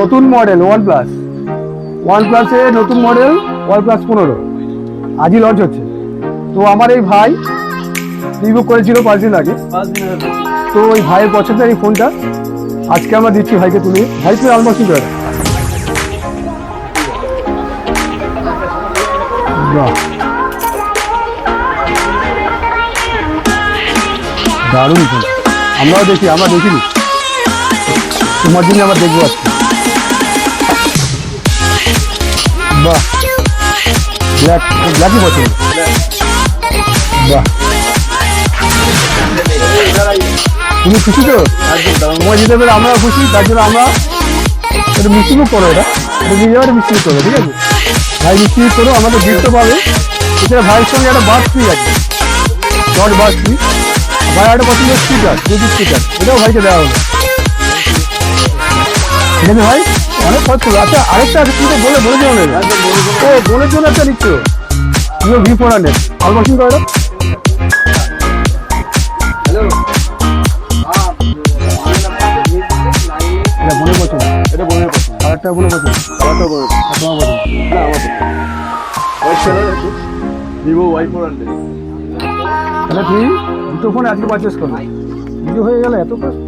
নতুন model one প্লাসের নতুন মডেল OnePlus 15 আজই লঞ্চ হচ্ছে। তো আমার এই ভাই বুক করেছিল 5 দিন আগে, তো ওই ভাইয়ের পছন্দের এই ফোনটা আজকে আমরা দিচ্ছি ভাইকে। তুলে ভাই তুই আনবক্সিং করে দারুণ ফোন। আমরা দেখিনি, তোমার জন্য আমরা দেখবো আজকে। বাহ, ব্ল্যাকই পছন্দ। বাহ, তুমি খুশি তো? তোমার যেতে পেরে আমরা খুশি, তার জন্য আমরা একটু মিষ্টিমুখ করো। এটা নিজে মিষ্টিমুখ করো, ঠিক আছে? ভাই মিষ্টিমুখ করো, আমাদের গিফট পাবে। এছাড়া ভাইয়ের সঙ্গে একটা বাস ফ্রি আছে, শর্ট বাস ফ্রি। ভাই একটা পছন্দ স্পিকার, স্পিকার, এটাও ভাইকে দেওয়া হলো। ঠিক আছে ভাই, অনেক খরচ করলো। আচ্ছা আরেকটা আছে, তুমি তো বলে দেওয়া নেবে। ও বোনের জন্য একটা নিচ্ছ, তুমি V400 আনবক্সিং করো। এটা বোনের পছন্দ, এটা বোনের পছন্দ, আরেকটা বোনের পছন্দ, আরেকটা বোনের তোমার পছন্দ, Vivo Y400। তাহলে তুই দুটো ফোন আজকে পারচেস করবি, দুটো হয়ে গেলে এত কষ্ট।